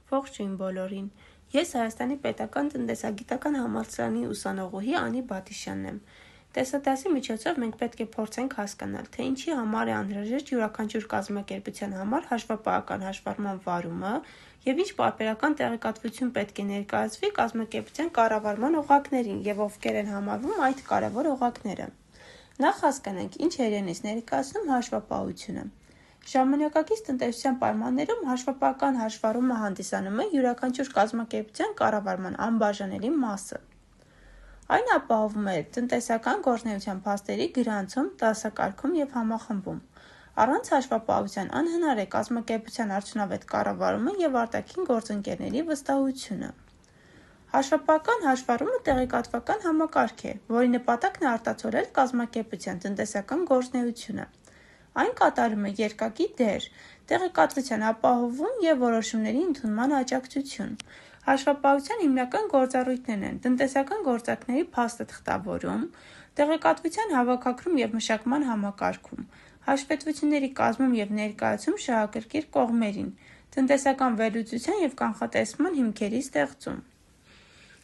Ողջույն բոլորին։ Ես Հայաստանի պետական տնտեսագիտական համալսարանի ուսանողուհի Անի Բատիշյանն եմ։ Տեսադասի միջոցով մենք պետք է փորձենք հասկանալ, թե ինչի համար է անհրաժեշտ յուրաքանչյուր կազմակերպության համար հաշվապահական հաշվառման վարումը եւ ինչ պարբերական տեղեկատվություն պետք է ներկայացվի կազմակերպության կառավարման օղակներին եւ ովքեր են համարվում այդ կարևոր օղակները։ Նախ հասկանանք, ինչ է իրենից ներկայացնում հաշվապահությունը։ Ժամանակակից տնտեսության պայմաններում հաշվապահական հաշվառումը հանդիսանում է յուրաքանչյուր կազմակերպության կառավարման անբաժանելի մասը։ Այն ապահովում է տնտեսական գործունեության փաստերի գրանցում, դասակարգում եւ համախմբում։ Առանց հաշվապահության անհնար է կազմակերպության արդյունավետ կառավարումը եւ արտաքին գործընկերների վստահությունը։ Հաշվապահական հաշվառումը տեղեկատվական համակարգ է, որի նպատակն է արտացոլել կազմակերպության տնտեսական գործունեությունը։ Այն կատարում է երկակի դեր, տեղեկատվության ապահովում եւ որոշումների ընդունման աջակցություն։ Հաշվապահության հիմնական գործառույթներն են տնտեսական գործարքների փաստը թղթավորում, տեղեկատվության հավաքագրում եւ մշակման համակարգում, հաշվետվությունների կազմում եւ ներկայացում շահագրգիռ կողմերին, տնտեսական վերլուծության եւ կանխատեսման հիմքերի ստեղծում։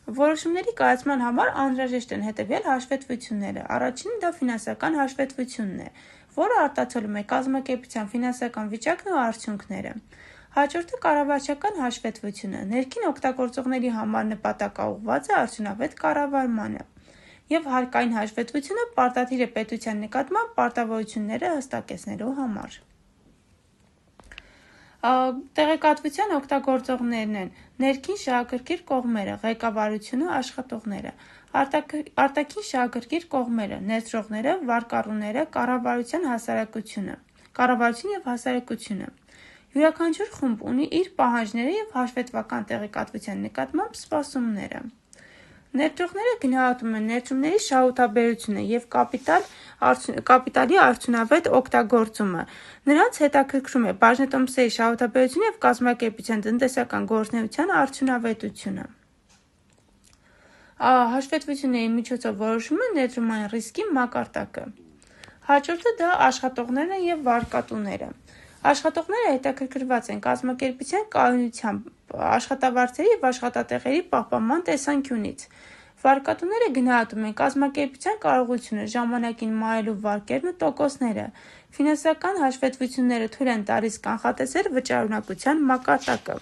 Որոշումների կայացման համար անհրաժեշտ են հետևյալ հաշվետվությունները։ Առաջինը դա ֆինանսական հաշվետվությունն է, որը արտացոլում է կազմակերպության ֆինանսական վիճակն ու արդյունքները։ Հաջորդը կառավարչական հաշվետվությունը, ներքին օգտագործողների համար նպատակաուղղված է արդյունավետ կառավարմանը։ Եվ հարկային հաշվետվությունը պարտադիր է պետության նկատմամբ պարտավորությունները հստակեցնելու համար։ Տեղեկատվության օգտագործողներն են ներքին շահագրգիռ կողմերը, ղեկավարությունը, աշխատողները, արտաքին շահագրգիռ կողմերը, ներդրողները, վարկառուները, կառավարություն եւ հասարակությունը։ Յուրաքանչյուր խումբ ունի իր պահանջները եւ հաշվետվական տեղեկատվության նկատմամբ սպասումները։ Ներդրողները գնահատում են ներդրումների շահութաբերությունը եւ կապիտալի արդյունավետ օգտագործումը։ Նրանց հետաքրքրում է բաժնետոմսերի շահութաբերությունը եւ կազմակերպության տնտեսական գործունեության արդյունավետությունը։ Հաշվետվությունների միջոցով որոշում է ներդրումային ռիսկի մակարդակը։ Հաջորդը դա աշխատողներն են եւ վարկատուները։ Աշխատողները հետաքրքրված են կազմակերպության կայունությամբ, աշխատավարձերի եւ աշխատատեղերի պահպանման տեսանկյունից։ Վարկատուները գնահատում են կազմակերպության կարողությունը ժամանակին մարելու վարկերն ու տոկոսները։ Ֆինանսական հաշվետվությունները թույլ են տալիս կանխատեսել վճարունակության մակարդակը։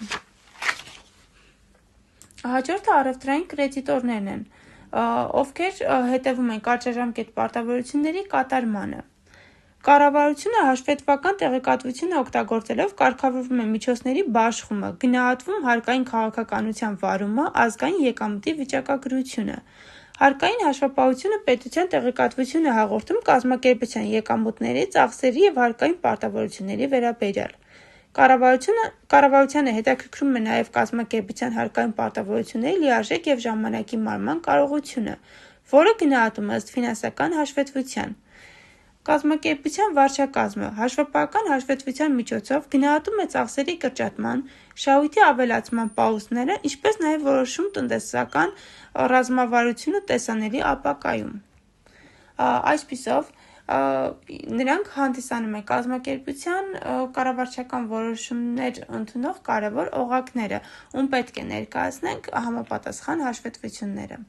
Հաջորդը առևտրային կրեդիտորներն են, ովքեր հետևում են կարճաժամկետ պարտավորությունների կատարմանը։ Կառավարությունը հաշվետվական տեղեկատվությունը օգտագործելով կարգավորվում է միջոցների բաշխումը, գնահատվում հարկային քաղաքականության վարումը, ազգային եկամտի վիճակագրությունը։ Հարկային հաշվապահությունը պետության տեղեկատվություն է հաղորդում կազմակերպության եկամուտների, ծախսերի եւ հարկային պարտավորությունների վերաբերյալ։ Կառավարությանը հետաքրքրում է նաև կազմակերպության հարկային պարտավորությունների լիարժեք եւ ժամանակի մարման կարողությունը, որը գնահատում է ըստ ֆինանսական հաշվետվության։ Կազմակերպության վարչակազմը հաշվապահական հաշվետվության միջոցով գնահատում է ծախսերի կրճատման, շահույթի ավելացման պահուստները, ինչպես նաև որոշում տնտեսական ռազմավարություն ու տեսանելի ապակայում։ Այսպիսով, նրանք հանդիսանում են կազմակերպության կառավարչական որոշումներ ընդունող կարևոր օղակները, ում պետք է ներկայացնենք համապատասխան հաշվետվությունները։